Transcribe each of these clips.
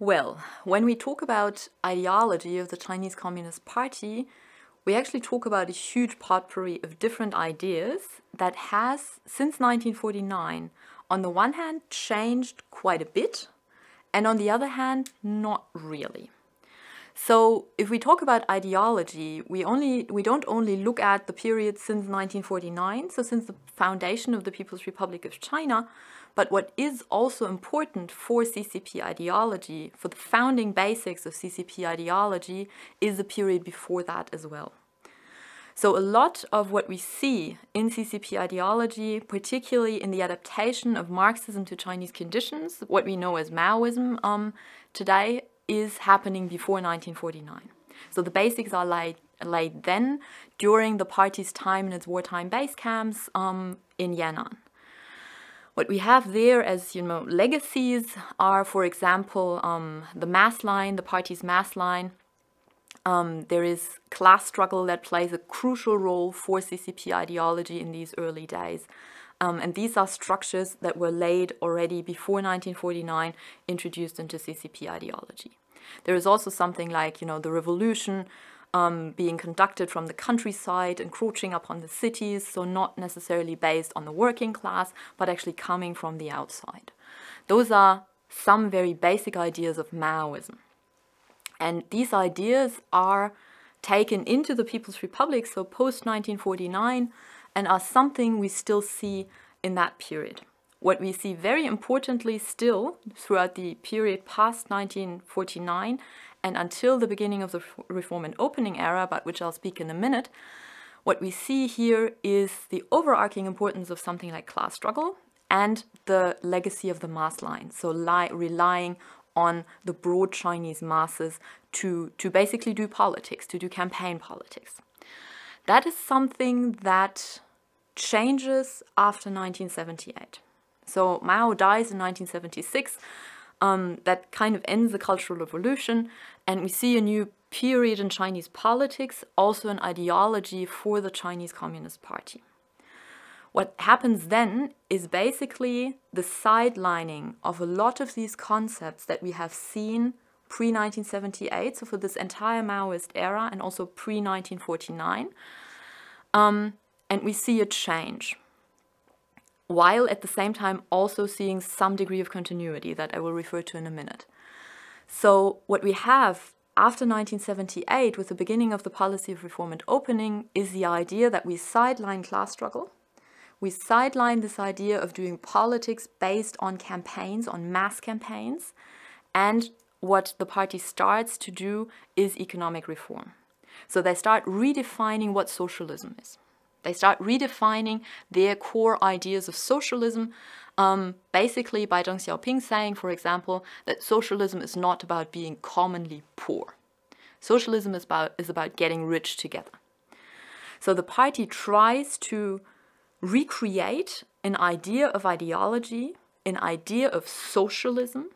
Well, when we talk about ideology of the Chinese Communist Party, we actually talk about a huge potpourri of different ideas that has, since 1949, on the one hand, changed quite a bit, and on the other hand, not really. So if we talk about ideology, we don't only look at the period since 1949, so since the foundation of the People's Republic of China, but what is also important for CCP ideology, for the founding basics of CCP ideology, is the period before that as well. So a lot of what we see in CCP ideology, particularly in the adaptation of Marxism to Chinese conditions, what we know as Maoism today, is happening before 1949. So the basics are laid then, during the party's time in its wartime base camps in Yan'an. What we have there as, legacies are, for example, the mass line, the party's mass line. There is class struggle that plays a crucial role for CCP ideology in these early days. And these are structures that were laid already before 1949, introduced into CCP ideology. There is also something like, the revolution being conducted from the countryside, encroaching upon the cities, so not necessarily based on the working class, but actually coming from the outside. Those are some very basic ideas of Maoism. And these ideas are taken into the People's Republic, so post-1949, and are something we still see in that period. What we see very importantly still throughout the period past 1949 and until the beginning of the Reform and Opening era, about which I'll speak in a minute, what we see here is the overarching importance of something like class struggle and the legacy of the mass line, so relying on the broad Chinese masses to basically do politics, to do campaign politics. That is something that changes after 1978. So Mao dies in 1976. That kind of ends the Cultural Revolution, and we see a new period in Chinese politics, also an ideology for the Chinese Communist Party. What happens then is basically the sidelining of a lot of these concepts that we have seen pre-1978, so for this entire Maoist era, and also pre-1949, and we see a change, while at the same time also seeing some degree of continuity that I will refer to in a minute. So what we have after 1978, with the beginning of the policy of reform and opening, is the idea that we sideline class struggle. We sideline this idea of doing politics based on campaigns, on mass campaigns, and what the party starts to do is economic reform. So they start redefining what socialism is. They start redefining their core ideas of socialism, basically by Deng Xiaoping saying, for example, that socialism is not about being commonly poor. Socialism is about getting rich together. So the party tries to recreate an idea of ideology, an idea of socialism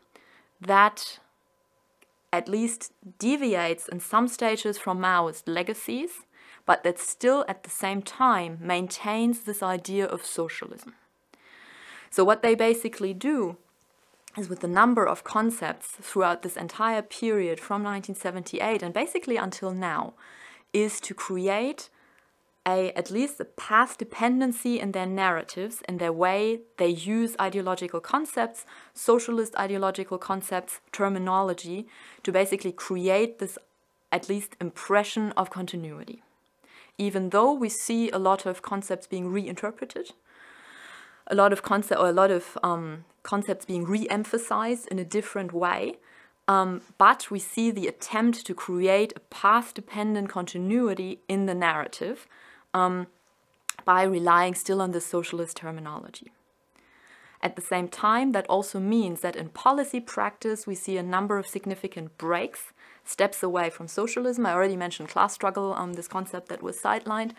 that at least deviates in some stages from Maoist legacies, but that still at the same time maintains this idea of socialism. So what they basically do is, with a number of concepts throughout this entire period from 1978 and basically until now, is to create at least a path dependency in their narratives, in their way they use ideological concepts, socialist ideological concepts, terminology, to basically create this at least impression of continuity. Even though we see a lot of concepts being reinterpreted, a lot of concepts being re-emphasized in a different way, but we see the attempt to create a path-dependent continuity in the narrative by relying still on the socialist terminology. At the same time, that also means that in policy practice, we see a number of significant breaks, steps away from socialism. I already mentioned class struggle, this concept that was sidelined.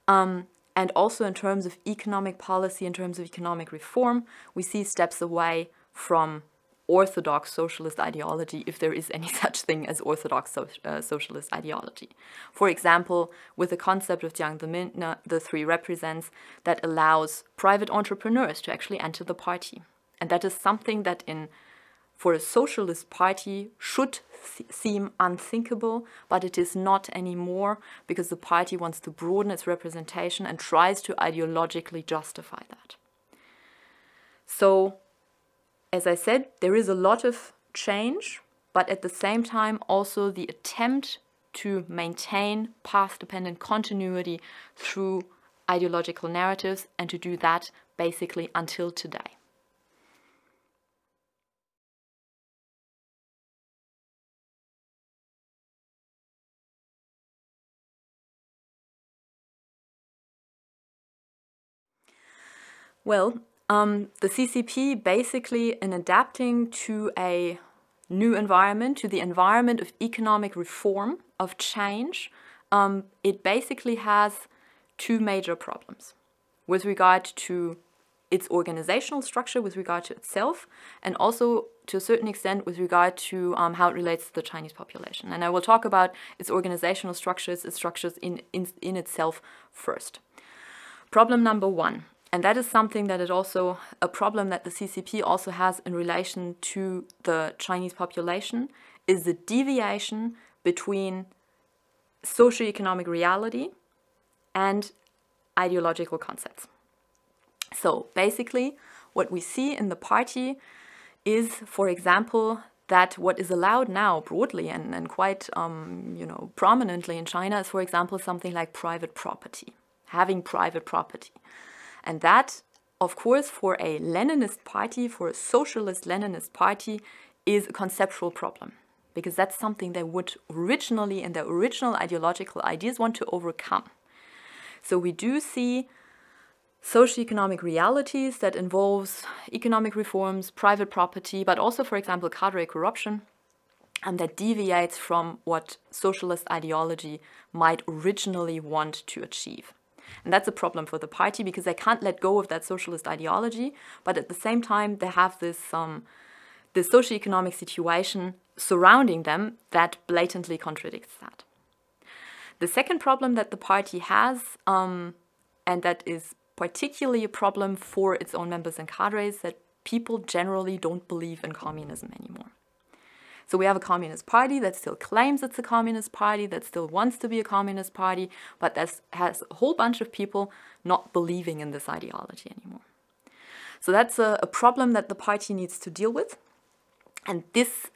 And also in terms of economic policy, in terms of economic reform, we see steps away from orthodox socialist ideology, if there is any such thing as orthodox socialist ideology. For example, with the concept of Jiang Zemin, the three represents, that allows private entrepreneurs to actually enter the party. And that is something that in for a socialist party should seem unthinkable, but it is not anymore, because the party wants to broaden its representation and tries to ideologically justify that. So, as I said, there is a lot of change, but at the same time also the attempt to maintain path-dependent continuity through ideological narratives, and to do that basically until today. Well, the CCP basically, in adapting to a new environment, to the environment of economic reform, of change, it basically has two major problems with regard to its organizational structure, with regard to itself, and also to a certain extent with regard to how it relates to the Chinese population. And I will talk about its organizational structures, its structures in itself first. Problem number one, and that is something that is also a problem that the CCP also has in relation to the Chinese population, is the deviation between socio-economic reality and ideological concepts. So basically, what we see in the party is, for example, that what is allowed now broadly and quite prominently in China is, for example, something like private property, having private property. And that, of course, for a Leninist party, for a socialist Leninist party, is a conceptual problem, because that's something they would originally, in their original ideological ideas, want to overcome. So we do see socio-economic realities that involves economic reforms, private property, but also, for example, cadre corruption, and that deviates from what socialist ideology might originally want to achieve. And that's a problem for the party, because they can't let go of that socialist ideology, but at the same time they have this socio-economic situation surrounding them that blatantly contradicts that. The second problem that the party has, and that is particularly a problem for its own members and cadres, that people generally don't believe in communism anymore. So we have a communist party that still claims it's a communist party, that still wants to be a communist party, but that has a whole bunch of people not believing in this ideology anymore. So that's a problem that the party needs to deal with. And this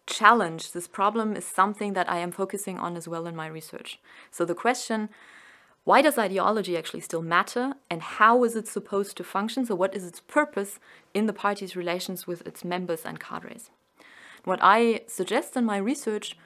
challenge, this problem, is something that I am focusing on as well in my research. So the question, why does ideology actually still matter, and how is it supposed to function? So what is its purpose in the party's relations with its members and cadres? What I suggest in my research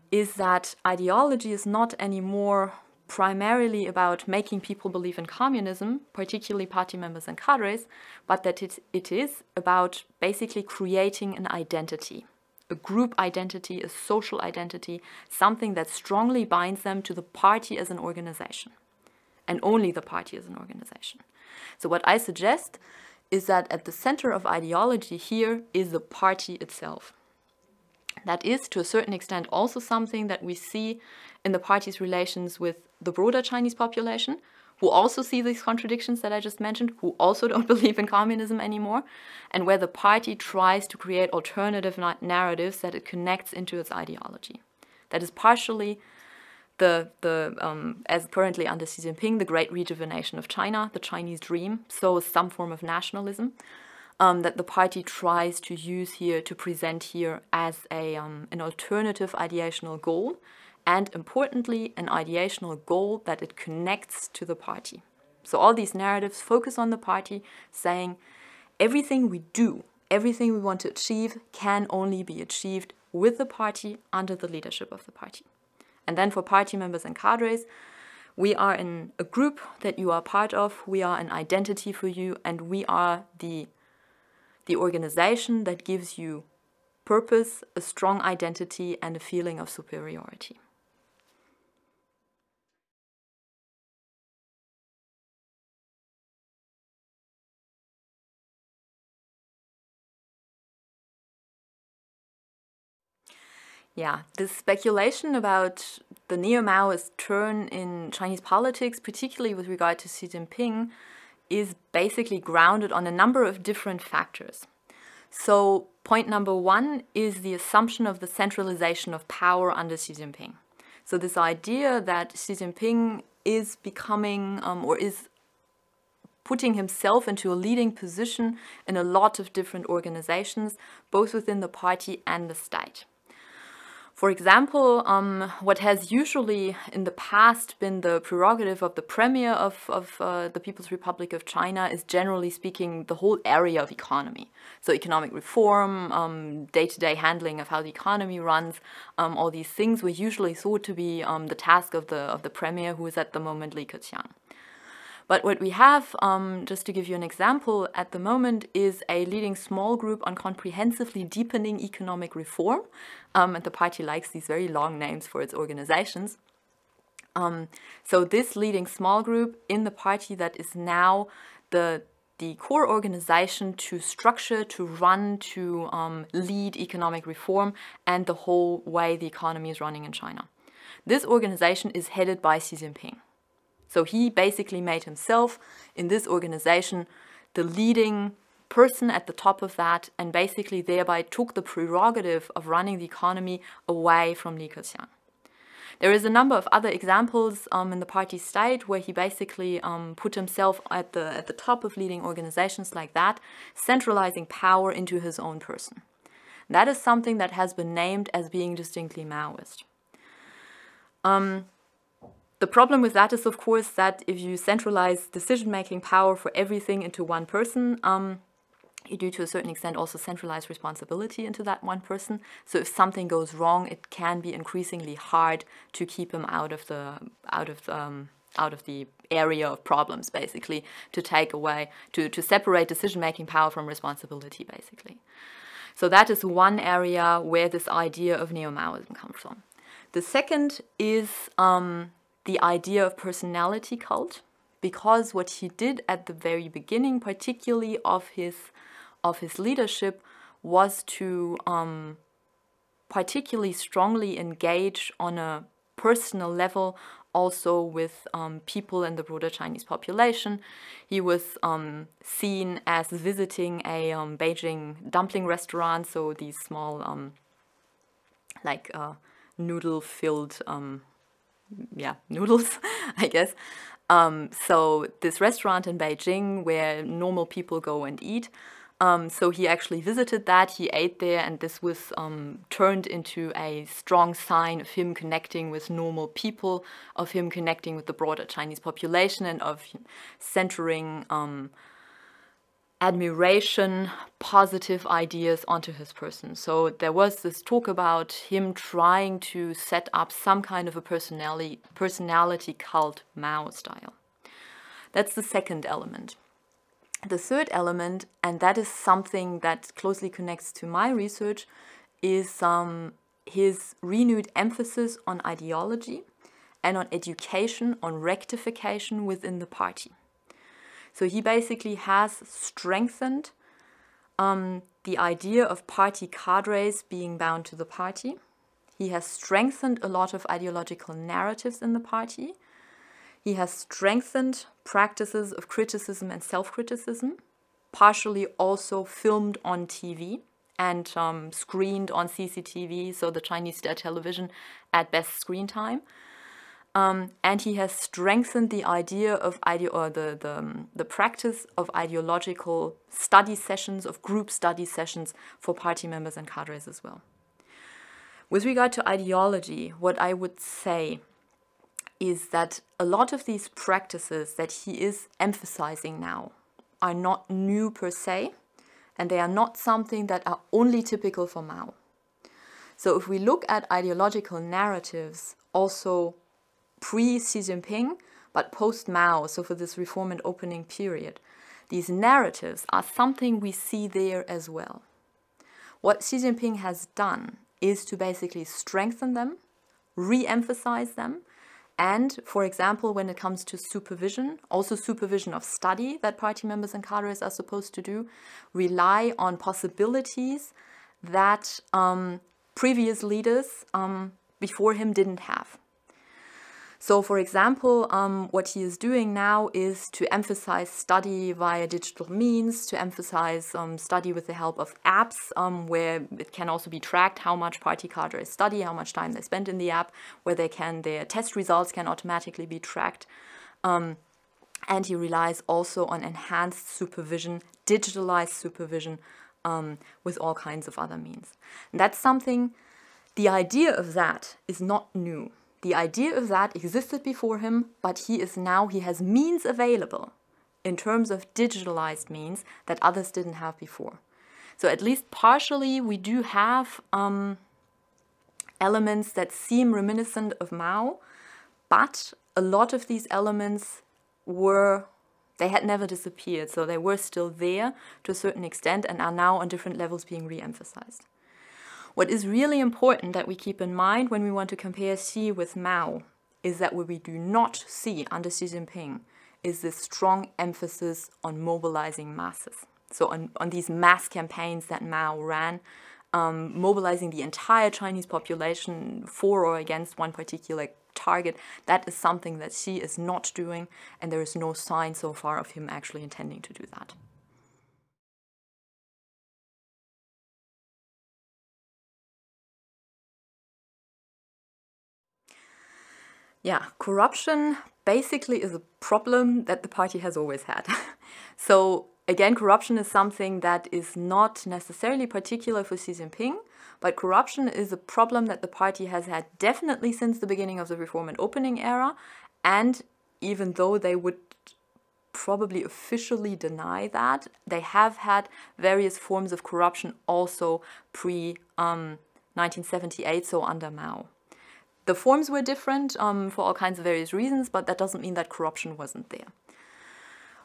is that ideology is not anymore primarily about making people believe in communism, particularly party members and cadres, but that it is about basically creating an identity, a group identity, a social identity, something that strongly binds them to the party as an organization, and only the party as an organization. So what I suggest is that at the center of ideology here is the party itself. That is, to a certain extent, also something that we see in the party's relations with the broader Chinese population, who also see these contradictions that I just mentioned, who also don't believe in communism anymore, and where the party tries to create alternative narratives that it connects into its ideology. That is partially as currently under Xi Jinping, the great rejuvenation of China, the Chinese dream, so some form of nationalism, that the party tries to use here, to present here as an alternative ideational goal, and importantly, an ideational goal that it connects to the party. So all these narratives focus on the party, saying everything we do, everything we want to achieve can only be achieved with the party, under the leadership of the party. And then for party members and cadres, we are in a group that you are part of, we are an identity for you, and we are the organization that gives you purpose, a strong identity, and a feeling of superiority. Yeah, this speculation about the neo-Maoist turn in Chinese politics, particularly with regard to Xi Jinping, is basically grounded on a number of different factors. So point number one is the assumption of the centralization of power under Xi Jinping. So this idea that Xi Jinping is becoming or is putting himself into a leading position in a lot of different organizations, both within the party and the state. For example, what has usually in the past been the prerogative of the premier of the People's Republic of China is, generally speaking, the whole area of economy. So economic reform, day-to-day handling of how the economy runs, all these things were usually thought to be the task of the premier, who is at the moment Li Keqiang. But what we have, just to give you an example, at the moment is a leading small group on comprehensively deepening economic reform. And the party likes these very long names for its organizations. So this leading small group in the party that is now the core organization to structure, to run, to lead economic reform and the whole way the economy is running in China. This organization is headed by Xi Jinping. So he basically made himself, in this organization, the leading person at the top of that, and basically thereby took the prerogative of running the economy away from Li Keqiang. There is a number of other examples in the party state where he basically put himself at the top of leading organizations like that, centralizing power into his own person. That is something that has been named as being distinctly Maoist. The problem with that is, of course, that if you centralize decision-making power for everything into one person, you do to a certain extent also centralize responsibility into that one person. So if something goes wrong, it can be increasingly hard to keep him out of the area of problems, basically, to take away, to separate decision-making power from responsibility, basically. So that is one area where this idea of neo-Maoism comes from. The second is the idea of personality cult, because what he did at the very beginning, particularly of his leadership, was to particularly strongly engage on a personal level also with people in the broader Chinese population. He was seen as visiting a Beijing dumpling restaurant, so these small noodle-filled noodles, I guess. So this restaurant in Beijing where normal people go and eat. So he actually visited that, he ate there, and this was turned into a strong sign of him connecting with normal people, of him connecting with the broader Chinese population, and of centering admiration, positive ideas onto his person. So there was this talk about him trying to set up some kind of a personality cult Mao style. That's the second element. The third element, and that is something that closely connects to my research, is his renewed emphasis on ideology and on education, on rectification within the party. So he basically has strengthened the idea of party cadres being bound to the party. He has strengthened a lot of ideological narratives in the party. He has strengthened practices of criticism and self-criticism, partially also filmed on TV and screened on CCTV, so the Chinese state television at best screen time. And he has strengthened the idea of the practice of ideological study sessions, of group study sessions for party members and cadres as well. With regard to ideology, what I would say is that a lot of these practices that he is emphasizing now are not new per se, and they are not something that are only typical for Mao. So if we look at ideological narratives also pre-Xi Jinping, but post-Mao, so for this reform and opening period, these narratives are something we see there as well. What Xi Jinping has done is to basically strengthen them, re-emphasize them, and, for example, when it comes to supervision, also supervision of study that party members and cadres are supposed to do, rely on possibilities that previous leaders before him didn't have. So, for example, what he is doing now is to emphasize study via digital means, to emphasize study with the help of apps, where it can also be tracked how much party cadres study, how much time they spend in the app, where their test results can automatically be tracked. And he relies also on enhanced supervision, digitalized supervision, with all kinds of other means. And that's something, the idea of that is not new. The idea of that existed before him, but he has means available in terms of digitalized means that others didn't have before. So at least partially we do have elements that seem reminiscent of Mao, but a lot of these elements they had never disappeared, so they were still there to a certain extent and are now on different levels being re-emphasized. What is really important that we keep in mind when we want to compare Xi with Mao is that what we do not see under Xi Jinping is this strong emphasis on mobilizing masses. So on these mass campaigns that Mao ran, mobilizing the entire Chinese population for or against one particular target, that is something that Xi is not doing, and there is no sign so far of him actually intending to do that. Yeah, corruption basically is a problem that the party has always had. So again, corruption is something that is not necessarily particular for Xi Jinping, but corruption is a problem that the party has had definitely since the beginning of the Reform and Opening era, and even though they would probably officially deny that, they have had various forms of corruption also pre-1978, so under Mao. The forms were different for all kinds of various reasons, but that doesn't mean that corruption wasn't there.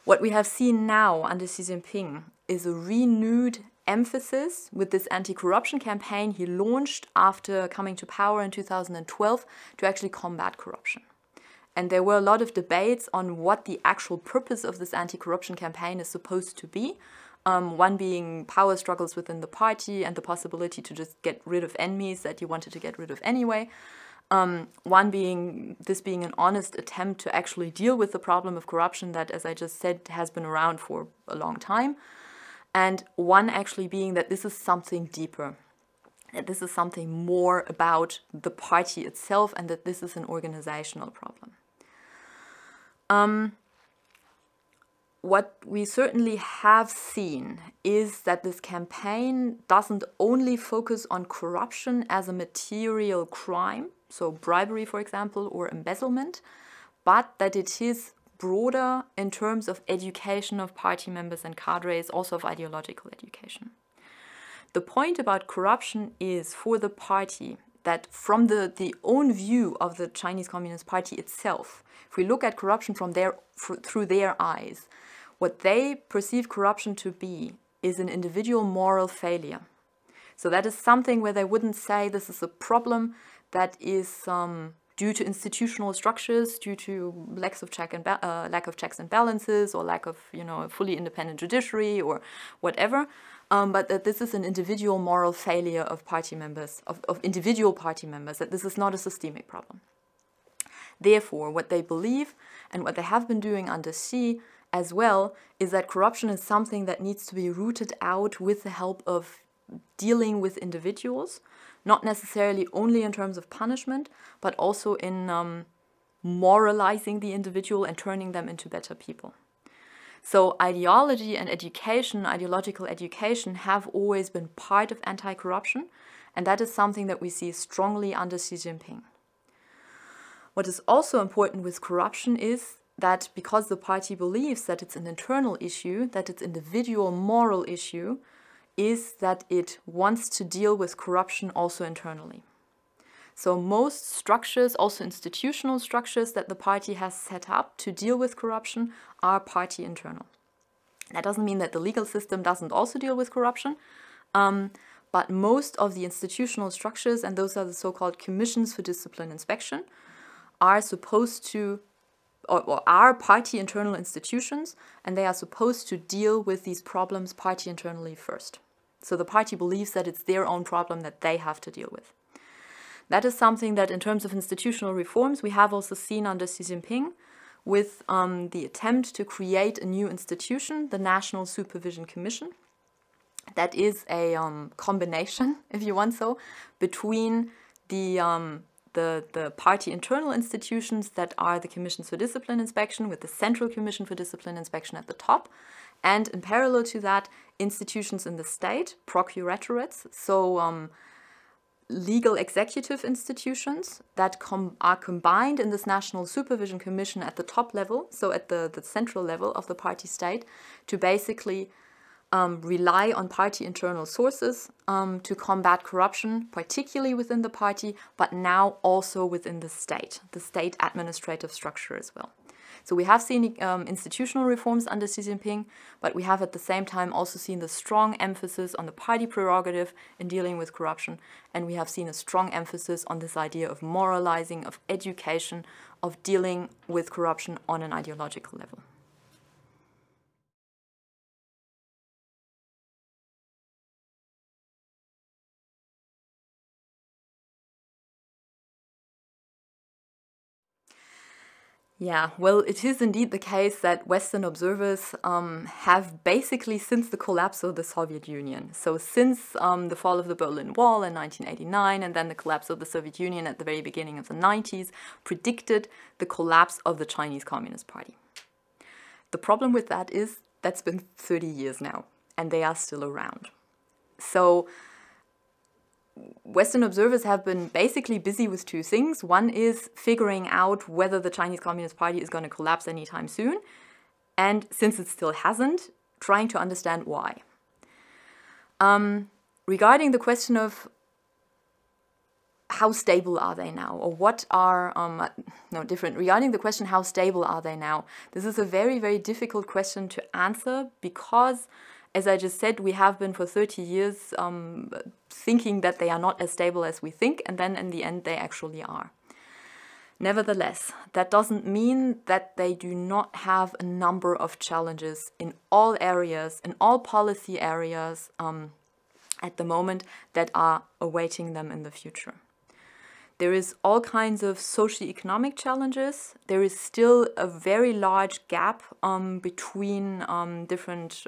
What we have seen now under Xi Jinping is a renewed emphasis with this anti-corruption campaign he launched after coming to power in 2012 to actually combat corruption. And there were a lot of debates on what the actual purpose of this anti-corruption campaign is supposed to be. One being power struggles within the party and the possibility to just get rid of enemies that you wanted to get rid of anyway. One being an honest attempt to actually deal with the problem of corruption that, as I just said, has been around for a long time. And one actually being that this is something deeper, that this is something more about the party itself and that this is an organizational problem. What we certainly have seen is that this campaign doesn't only focus on corruption as a material crime, so bribery, for example, or embezzlement, but that it is broader in terms of education of party members and cadres, also of ideological education. The point about corruption is for the party that from the own view of the Chinese Communist Party itself, if we look at corruption from through their eyes, what they perceive corruption to be is an individual moral failure. So that is something where they wouldn't say this is a problem that is due to institutional structures, due to lack of checks and balances, or lack of a fully independent judiciary or whatever, but that this is an individual moral failure of party members, of individual party members, that this is not a systemic problem. Therefore, what they believe and what they have been doing under Xi as well is that corruption is something that needs to be rooted out with the help of dealing with individuals, not necessarily only in terms of punishment, but also in moralizing the individual and turning them into better people. So ideology and education, ideological education, have always been part of anti-corruption, and that is something that we see strongly under Xi Jinping. What is also important with corruption is that because the party believes that it's an internal issue, that it's an individual moral issue, is that it wants to deal with corruption also internally. So most structures, also institutional structures that the party has set up to deal with corruption, are party internal. That doesn't mean that the legal system doesn't also deal with corruption, but most of the institutional structures, and those are the so-called commissions for discipline inspection, are supposed to, or are party internal institutions, and they are supposed to deal with these problems party internally first. So the party believes that it's their own problem that they have to deal with. That is something that in terms of institutional reforms we have also seen under Xi Jinping, with the attempt to create a new institution, the National Supervision Commission. That is a combination, if you want so, between the party internal institutions that are the Commissions for Discipline Inspection, with the Central Commission for Discipline Inspection at the top, and in parallel to that, institutions in the state, procuratorates, so legal executive institutions that are combined in this National Supervision Commission at the top level, so at the central level of the party state, to basically rely on party internal sources to combat corruption, particularly within the party, but now also within the state administrative structure as well. So we have seen institutional reforms under Xi Jinping, but we have at the same time also seen the strong emphasis on the party prerogative in dealing with corruption, and we have seen a strong emphasis on this idea of moralizing, of education, of dealing with corruption on an ideological level. Yeah, well, it is indeed the case that Western observers have basically, since the collapse of the Soviet Union, so since the fall of the Berlin Wall in 1989 and then the collapse of the Soviet Union at the very beginning of the 90s, predicted the collapse of the Chinese Communist Party. The problem with that is that's been 30 years now, and they are still around. So Western observers have been basically busy with two things. One is figuring out whether the Chinese Communist Party is going to collapse anytime soon, and since it still hasn't, trying to understand why. Regarding the question of how stable are they now, or what are, regarding the question how stable are they now, this is a very, very difficult question to answer because, as I just said, we have been for 30 years thinking that they are not as stable as we think, and then in the end they actually are. Nevertheless, that doesn't mean that they do not have a number of challenges in all areas, in all policy areas at the moment that are awaiting them in the future. There is all kinds of socio-economic challenges. There is still a very large gap between different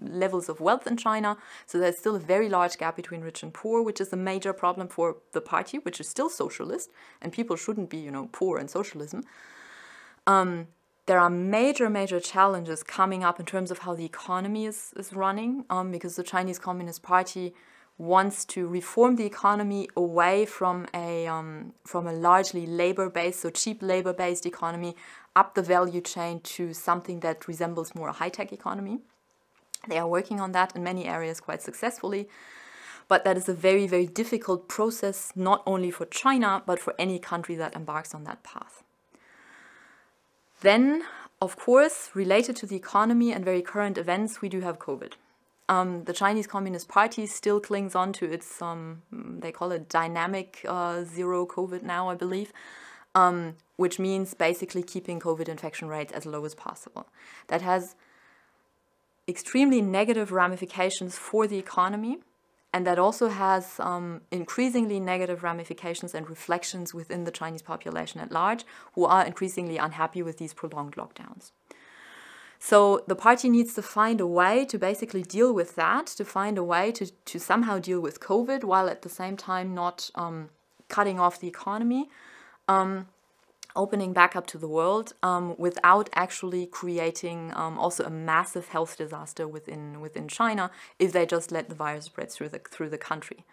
levels of wealth in China. So there's still a very large gap between rich and poor, which is a major problem for the party, which is still socialist, and people shouldn't be, poor in socialism. There are major, major challenges coming up in terms of how the economy is running, because the Chinese Communist Party wants to reform the economy away from a largely labor-based, so cheap labor-based economy, up the value chain to something that resembles more a high-tech economy. They are working on that in many areas quite successfully, but that is a very, very difficult process, not only for China, but for any country that embarks on that path. Then, of course, related to the economy and very current events, we do have COVID. The Chinese Communist Party still clings on to its, they call it dynamic zero COVID now, I believe, which means basically keeping COVID infection rates as low as possible. That has extremely negative ramifications for the economy, and that also has increasingly negative ramifications and reflections within the Chinese population at large, who are increasingly unhappy with these prolonged lockdowns. So the party needs to find a way to basically deal with that, to find a way to somehow deal with COVID while at the same time not cutting off the economy, opening back up to the world without actually creating also a massive health disaster within China if they just let the virus spread through the country.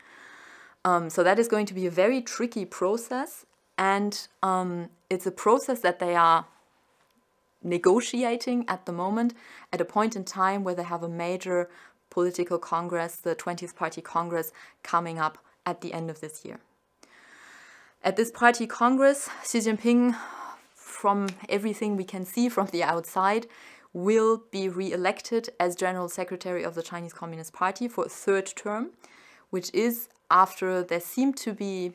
So that is going to be a very tricky process, and it's a process that they are negotiating at the moment at a point in time where they have a major political congress, the 20th Party Congress, coming up at the end of this year. At this party congress, Xi Jinping, from everything we can see from the outside, will be re-elected as General Secretary of the Chinese Communist Party for a third term, which is after there seem to be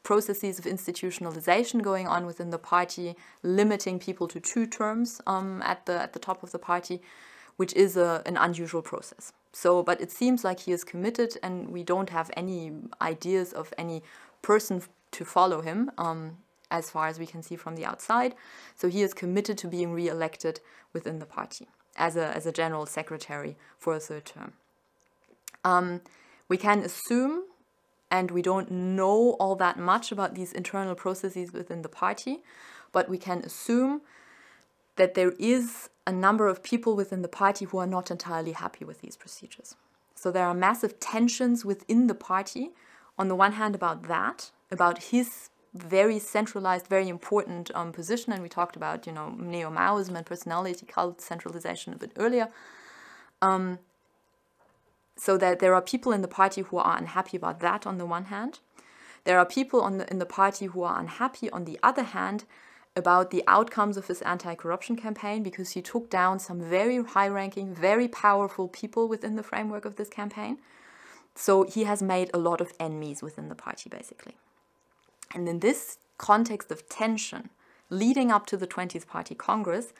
processes of institutionalization going on within the party, limiting people to 2 terms at the top of the party, which is an unusual process. So, but it seems like he is committed, and we don't have any ideas of any person to follow him, as far as we can see from the outside. So he is committed to being re-elected within the party as a general secretary for a third term. We can assume, and we don't know all that much about these internal processes within the party, but we can assume that there is a number of people within the party who are not entirely happy with these procedures. So there are massive tensions within the party, on the one hand about his very centralized, very important position, and we talked about, neo-Maoism and personality cult centralization a bit earlier. So that there are people in the party who are unhappy about that on the one hand. There are people in the party who are unhappy on the other hand about the outcomes of his anti-corruption campaign, because he took down some very high-ranking, very powerful people within the framework of this campaign. So he has made a lot of enemies within the party, basically. And in this context of tension, leading up to the 20th Party Congress,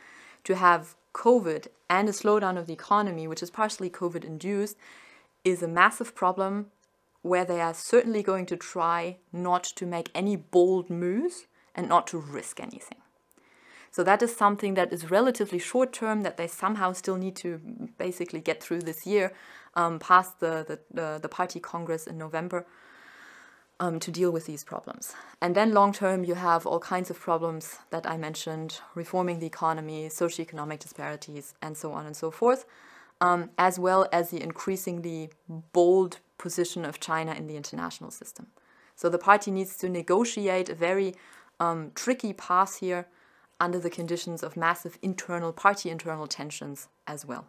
to have COVID and a slowdown of the economy, which is partially COVID-induced, is a massive problem where they are certainly going to try not to make any bold moves and not to risk anything. So that is something that is relatively short-term, that they somehow still need to basically get through this year, past the Party Congress in November, to deal with these problems. And then long-term, you have all kinds of problems that I mentioned, reforming the economy, socio-economic disparities, and so on and so forth, as well as the increasingly bold position of China in the international system. So the party needs to negotiate a very tricky path here under the conditions of massive party internal tensions as well.